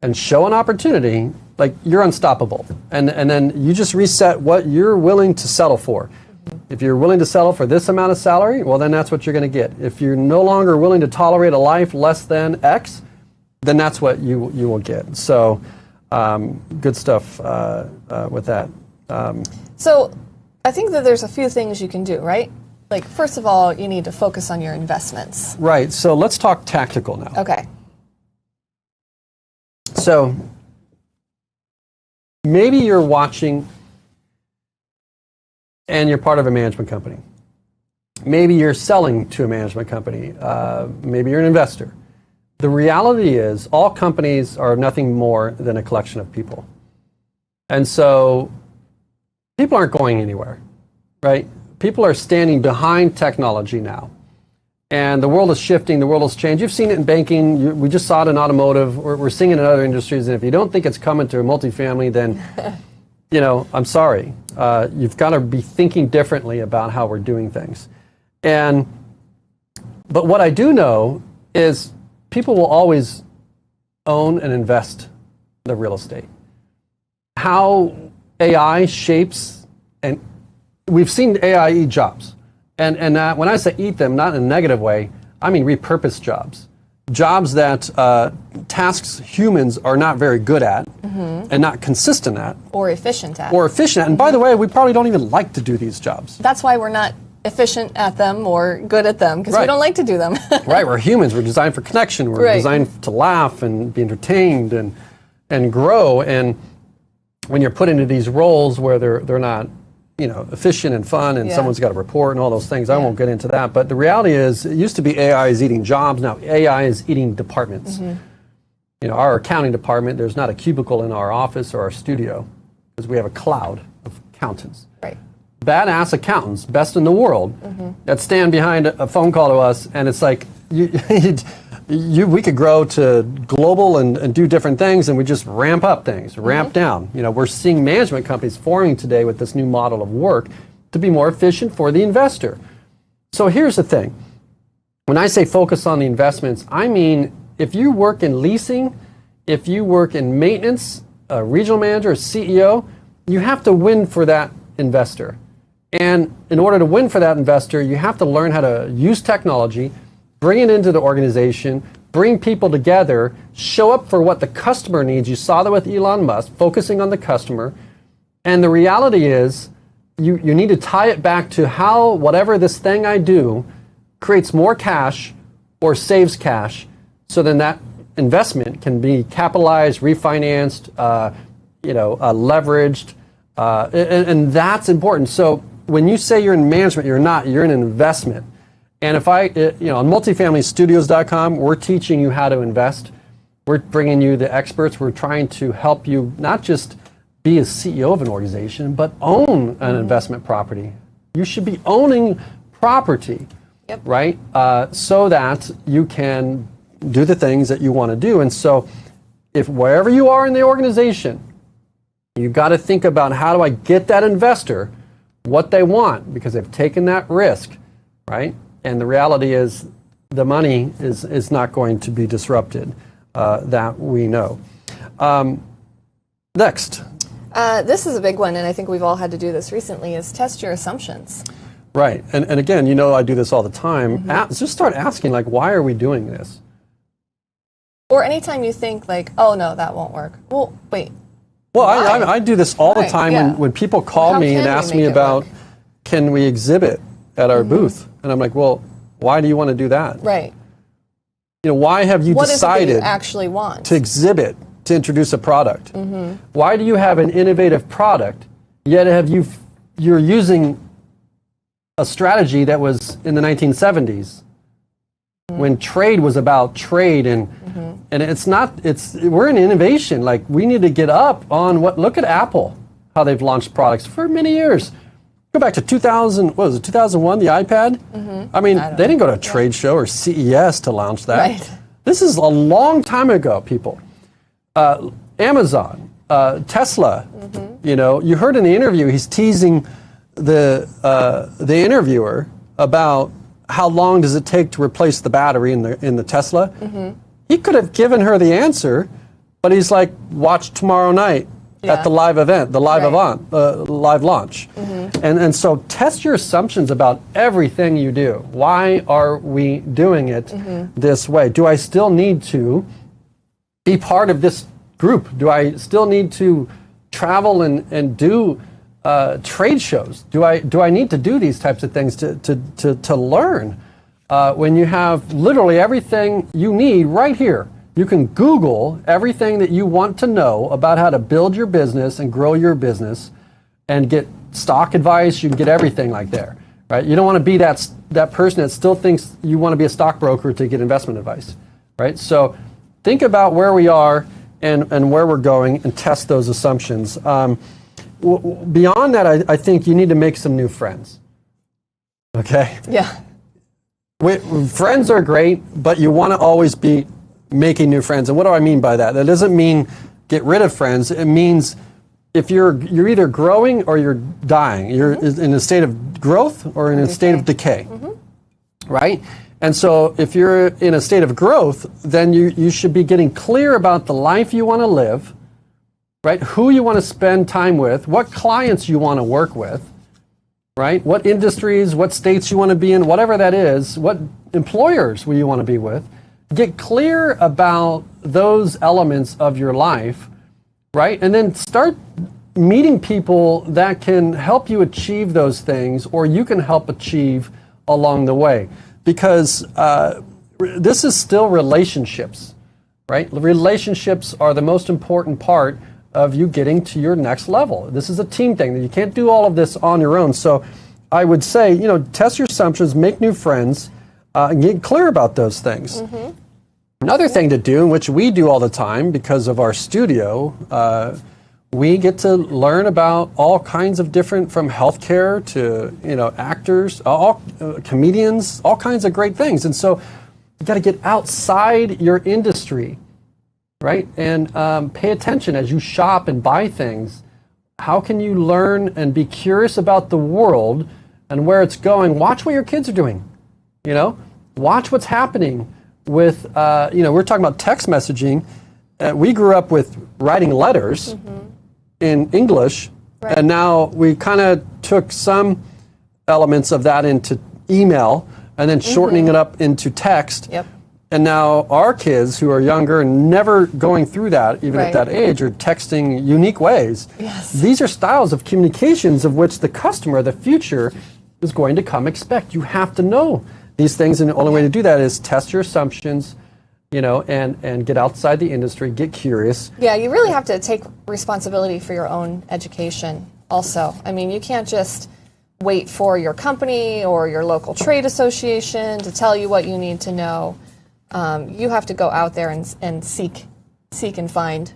and show an opportunity, like, you're unstoppable. And then you just reset what you're willing to settle for. If you're willing to settle for this amount of salary, well, then that's what you're going to get. If you're no longer willing to tolerate a life less than X, then that's what you will get. So good stuff with that. So I think that there's a few things you can do, right? Like, first of all, you need to focus on your investments. Right. So let's talk tactical now. Okay. So maybe you're watching and you're part of a management company. Maybe you're selling to a management company. Maybe you're an investor. The reality is all companies are nothing more than a collection of people. And so people aren't going anywhere, right? People are standing behind technology now. And the world is shifting, the world has changed. You've seen it in banking, we just saw it in automotive, we're seeing it in other industries, and if you don't think it's coming to multifamily, then, you know, I'm sorry. You've got to be thinking differently about how we're doing things. But what I do know is people will always own and invest the real estate. How AI shapes, and we've seen AI eat jobs. And when I say eat them, not in a negative way, I mean repurpose jobs. Jobs that tasks humans are not very good at and not consistent at. Or efficient at. And by the way, we probably don't even like to do these jobs. That's why we're not efficient at them or good at them, because we don't like to do them. Right, we're humans. We're designed for connection. We're designed to laugh and be entertained and grow. And when you're put into these roles where they're not, you know, efficient and fun, and someone's got to report and all those things. I won't get into that. But the reality is, it used to be AI is eating jobs. Now AI is eating departments. You know, our accounting department, there's not a cubicle in our office or our studio because we have a cloud of accountants. Right. Badass accountants, best in the world, that stand behind a phone call to us, and it's like, we could grow to global and do different things, and we just ramp up things, ramp down. You know, we're seeing management companies forming today with this new model of work to be more efficient for the investor. So here's the thing. When I say focus on the investments, I mean if you work in leasing, if you work in maintenance, a regional manager, a CEO, you have to win for that investor. And in order to win for that investor, you have to learn how to use technology, bring it into the organization, bring people together, show up for what the customer needs. You saw that with Elon Musk, focusing on the customer. And the reality is, you need to tie it back to how whatever this thing I do creates more cash or saves cash, so then that investment can be capitalized, refinanced, leveraged, and that's important. So when you say you're in management, you're not. You're in an investment. And if on multifamilystudios.com, we're teaching you how to invest. We're bringing you the experts. We're trying to help you not just be a CEO of an organization, but own an investment property. You should be owning property, right? So that you can do the things that you want to do. And so if wherever you are in the organization, you've got to think about, how do I get that investor what they want, because they've taken that risk, right? And the reality is the money is not going to be disrupted, that we know. Next. This is a big one, and I think we've all had to do this recently, is test your assumptions. Right. And again, you know, I do this all the time. Just start asking, like, why are we doing this? Or anytime you think, like, oh, no, that won't work. Well, wait. Well, I do this all the time when people call me and ask me about, can we exhibit at our booth? And I'm like, well, why do you want to do that? Right. You know, why have you what decided is it that you actually want to exhibit, to introduce a product? Why do you have an innovative product, yet you're using a strategy that was in the 1970s when trade was about trade, and we're in innovation. Like, we need to get up on look at Apple, how they've launched products for many years. Go back to 2000, what was it, 2001, the iPad? I mean, they didn't go to a trade show or CES to launch that. Right. This is a long time ago, people. Amazon, Tesla, you know, you heard in the interview, he's teasing the interviewer about how long does it take to replace the battery in the Tesla. He could have given her the answer, but he's like, watch tomorrow night. at the live event, the live event, live launch. And so test your assumptions about everything you do. Why are we doing it this way? Do I still need to be part of this group? Do I still need to travel and do trade shows? Do I need to do these types of things to learn? When you have literally everything you need right here. You can Google everything that you want to know about how to build your business and grow your business and get stock advice. You can get everything like there, right? You don't want to be that person that still thinks you want to be a stockbroker to get investment advice, right? So think about where we are and where we're going and test those assumptions. Beyond that, I think you need to make some new friends, okay? Yeah. Friends are great, but you want to always be making new friends. And what do I mean by that? That doesn't mean get rid of friends. It means if you're either growing or you're dying. You're in a state of growth or in a state of decay, right? And so if you're in a state of growth, then you should be getting clear about the life you want to live, right? Who you want to spend time with, what clients you want to work with, right? What industries, what states you want to be in, whatever that is, what employers will you want to be with. Get clear about those elements of your life, right? And then start meeting people that can help you achieve those things, or you can help achieve along the way. Because this is still relationships, right? Relationships are the most important part of you getting to your next level. This is a team thing. You can't do all of this on your own. So I would say, test your assumptions, make new friends, and get clear about those things. Another thing to do, which we do all the time because of our studio, we get to learn about all kinds of different, from healthcare to actors, all comedians, all kinds of great things. And so you got to get outside your industry, right? And pay attention as you shop and buy things. How can you learn and be curious about the world and where it's going? Watch what your kids are doing. Watch what's happening with, we're talking about text messaging. We grew up with writing letters in English, and now we kind of took some elements of that into email and then shortening it up into text. And now our kids who are younger and never going through that, even at that age, are texting unique ways. These are styles of communications of which the customer, the future, is going to come expect. You have to know these things, and the only way to do that is test your assumptions, and get outside the industry, get curious. Yeah, you really have to take responsibility for your own education also. I mean, you can't just wait for your company or your local trade association to tell you what you need to know. You have to go out there and seek and find,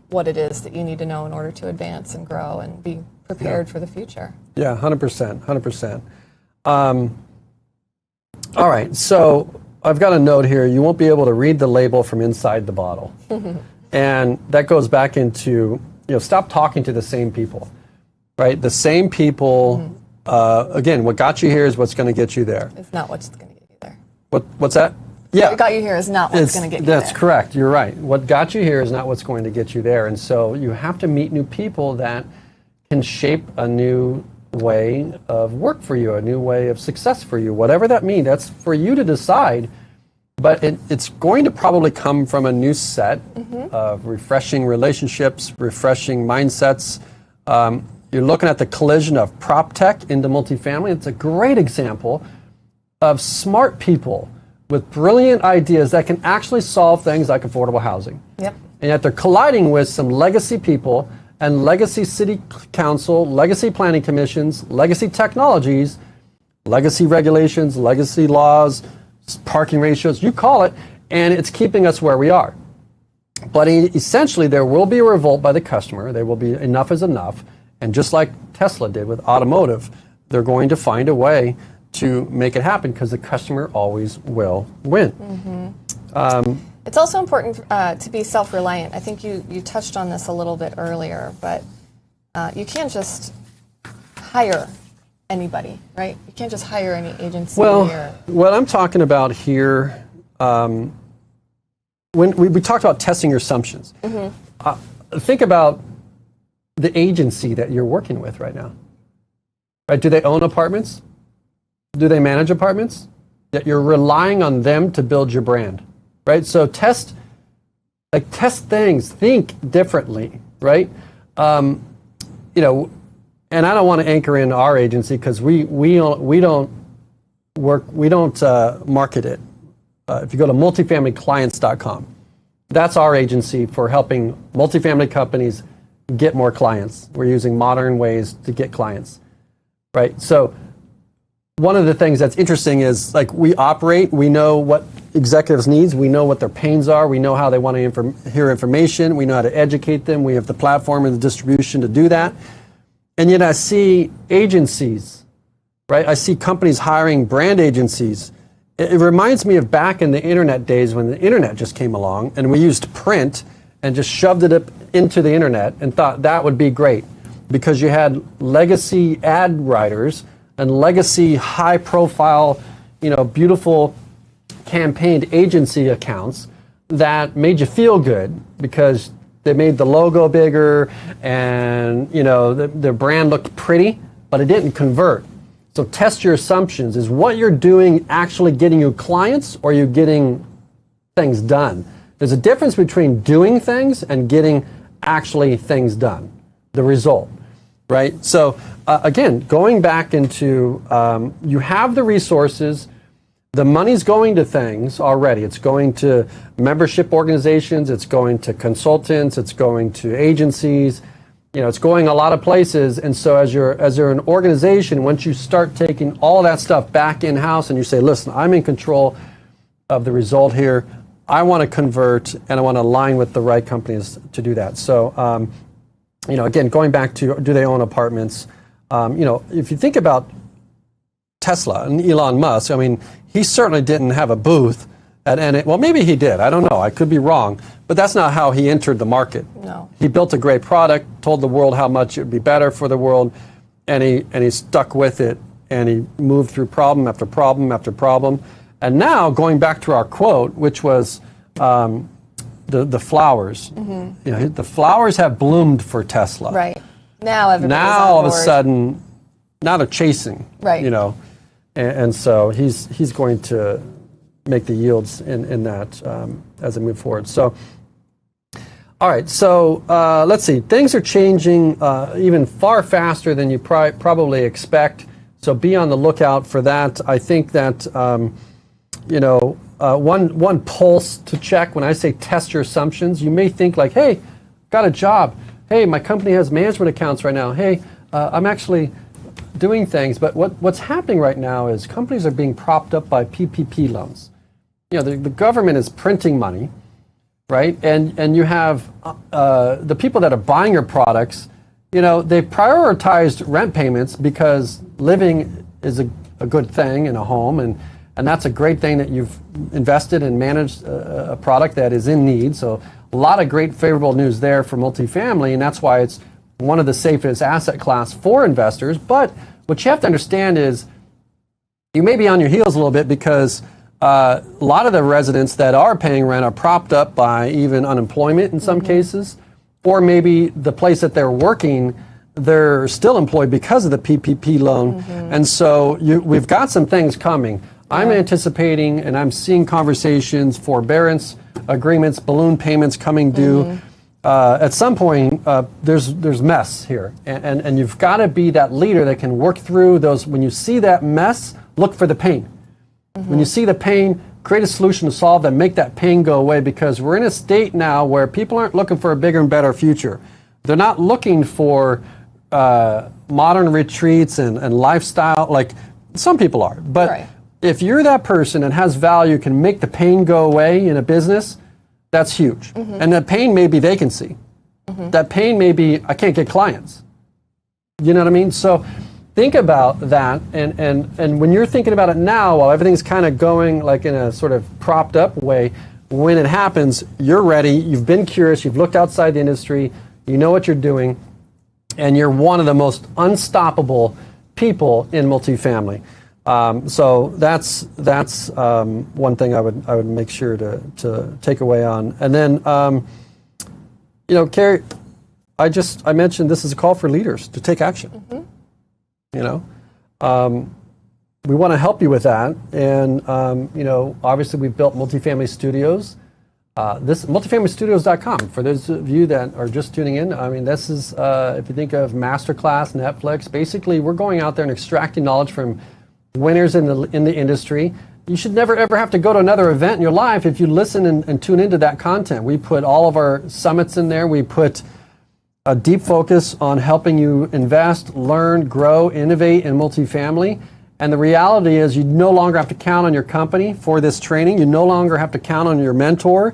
what it is that you need to know in order to advance and grow and be prepared for the future. Yeah, 100%, 100%. All right, so I've got a note here. You won't be able to read the label from inside the bottle. And that goes back into, stop talking to the same people, right? The same people, again, what got you here is what's going to get you there. It's not what's going to get you there. What's that? Yeah. What got you here is not what's going to get you there. That's correct. You're right. What got you here is not what's going to get you there. And so you have to meet new people that can shape a new way of work for you, a new way of success for you, whatever that means. That's for you to decide, but it's going to probably come from a new set of refreshing relationships, refreshing mindsets. You're looking at the collision of prop tech into multifamily. It's a great example of smart people with brilliant ideas that can actually solve things like affordable housing. And yet they're colliding with some legacy people and legacy city council, legacy planning commissions, legacy technologies, legacy regulations, legacy laws, parking ratios, you call it, and it's keeping us where we are. But essentially, there will be a revolt by the customer. There will be enough is enough. And just like Tesla did with automotive, they're going to find a way to make it happen because the customer always will win. It's also important to be self-reliant. I think you touched on this a little bit earlier, but you can't just hire anybody, right? You can't just hire any agency. Well, what I'm talking about here, when we talked about testing your assumptions, think about the agency that you're working with right now. Right? Do they own apartments? Do they manage apartments? That you're relying on them to build your brand, right? So test things, think differently, right? And I don't want to anchor in our agency because we don't market it. If you go to multifamilyclients.com, that's our agency for helping multifamily companies get more clients. We're using modern ways to get clients, right? So one of the things that's interesting is we operate, we know what executives needs, we know what their pains are, we know how they want to hear information, we know how to educate them, we have the platform and the distribution to do that. And yet I see agencies, right? I see companies hiring brand agencies. It reminds me of back in the internet days when the internet just came along and we used print and just shoved it up into the internet and thought that would be great because you had legacy ad writers and legacy high-profile, beautiful campaigned agency accounts that made you feel good because they made the logo bigger and, the brand looked pretty, but it didn't convert. So test your assumptions. Is what you're doing actually getting you clients or are you getting things done? There's a difference between doing things and getting actually things done, the result. Right? So again, going back into, you have the resources, the money's going to things already. It's going to membership organizations, it's going to consultants, it's going to agencies, it's going a lot of places. And so as you're an organization, once you start taking all that stuff back in-house and you say, listen, I'm in control of the result here, I want to convert and I want to align with the right companies to do that. So, again, going back to do they own apartments? If you think about Tesla and Elon Musk, he certainly didn't have a booth well, maybe he did. I don't know. I could be wrong. But that's not how he entered the market. No. He built a great product, told the world how much it would be better for the world, and he stuck with it, and he moved through problem after problem after problem. And now, going back to our quote, which was the flowers. Mm-hmm. The flowers have bloomed for Tesla. Right. Now everybody's Now on all of a board. sudden, now they're chasing. Right. And so he's going to make the yields in that as they move forward. So, all right. So let's see. Things are changing even far faster than you probably expect. So be on the lookout for that. I think that one pulse to check when I say test your assumptions. You may think like, hey, got a job. Hey, my company has management accounts right now. Hey, I'm actually doing things. But what's happening right now is companies are being propped up by PPP loans. The government is printing money, right? And you have the people that are buying your products, they've prioritized rent payments because living is a good thing in a home. And that's a great thing that you've invested and managed a product that is in need. So a lot of great favorable news there for multifamily, and that's why it's one of the safest asset class for investors. But what you have to understand is you may be on your heels a little bit because a lot of the residents that are paying rent are propped up by even unemployment in some cases, or maybe the place that they're working, they're still employed because of the PPP loan. And so we've got some things coming. I'm anticipating and I'm seeing conversations, forbearance agreements, balloon payments coming due. At some point, there's mess here. And you've got to be that leader that can work through those. When you see that mess, look for the pain. When you see the pain, create a solution to solve that, make that pain go away, because we're in a state now where people aren't looking for a bigger and better future. They're not looking for modern retreats and lifestyle, like some people are. But if you're that person that has value, can make the pain go away in a business, that's huge. And that pain may be vacancy. That pain may be, I can't get clients. You know what I mean? So think about that, and when you're thinking about it now, while everything's kind of going like in a sort of propped up way, when it happens, you're ready, you've been curious, you've looked outside the industry, you know what you're doing, and you're one of the most unstoppable people in multifamily. So that's one thing I would make sure to take away on. And then, Carrie, I mentioned this is a call for leaders to take action. You know, we want to help you with that, and you know, obviously we've built multifamily studios. This multifamilystudios.com for those of you that are just tuning in. I mean, this is if you think of Masterclass, Netflix. Basically, we're going out there and extracting knowledge from winners in the industry. You should never ever have to go to another event in your life if you listen and tune into that content. We put all of our summits in there. We put a deep focus on helping you invest, learn, grow, innovate in multifamily. And the reality is you no longer have to count on your company for this training. You no longer have to count on your mentor,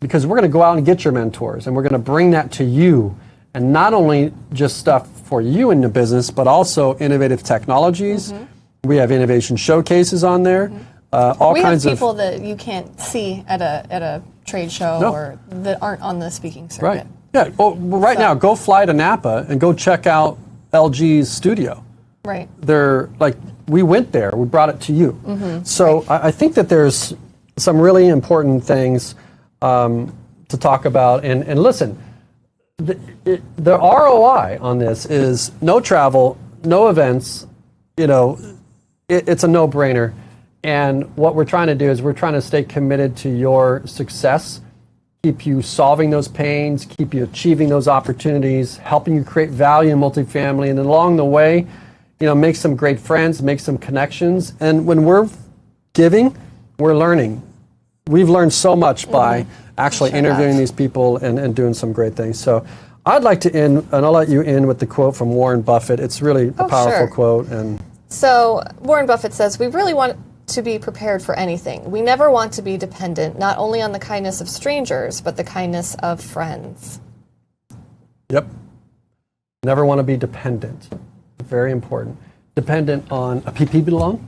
because we're going to go out and get your mentors, and we're going to bring that to you. And not only just stuff for you in the business, but also innovative technologies. We have innovation showcases on there. All we kinds have of people that you can't see at a trade show or that aren't on the speaking circuit. Right. Yeah. Well, right now, go fly to Napa and go check out LG's studio. Right. They're like, we went there, we brought it to you. So I think that there's some really important things to talk about. And listen, the ROI on this is no travel, no events. You know, it's a no-brainer. And what we're trying to do is we're trying to stay committed to your success, keep you solving those pains, keep you achieving those opportunities, helping you create value in multifamily, and then along the way, you know, make some great friends, make some connections. And when we're giving, we're learning. We've learned so much by actually interviewing these people and doing some great things. So I'd like to end, and I'll let you end with the quote from Warren Buffett. It's really a powerful quote. And so Warren Buffett says, we really want to be prepared for anything. We never want to be dependent, not only on the kindness of strangers, but the kindness of friends. Yep. Never want to be dependent. Very important. Dependent on a PPP loan,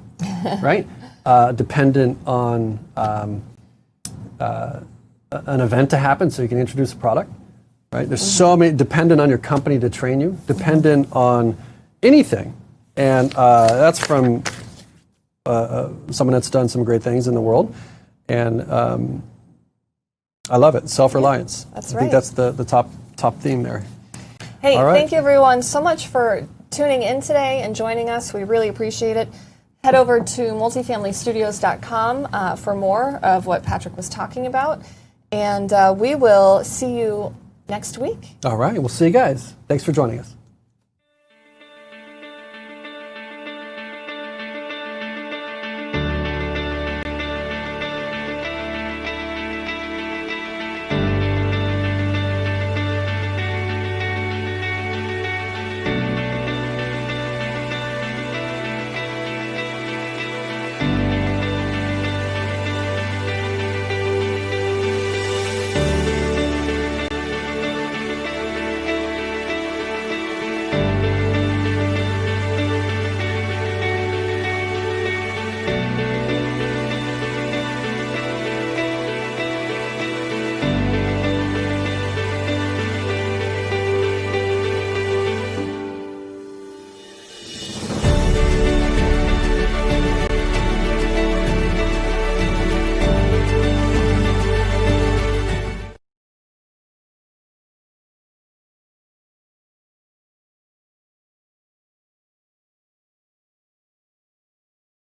right? Dependent on an event to happen so you can introduce a product, right? There's so many, dependent on your company to train you, dependent on anything. And that's from someone that's done some great things in the world. And I love it, self-reliance. That's I right. think that's the top theme there. Hey, thank you everyone so much for tuning in today and joining us. We really appreciate it. Head over to multifamilystudios.com for more of what Patrick was talking about. And we will see you next week. All right, we'll see you guys. Thanks for joining us.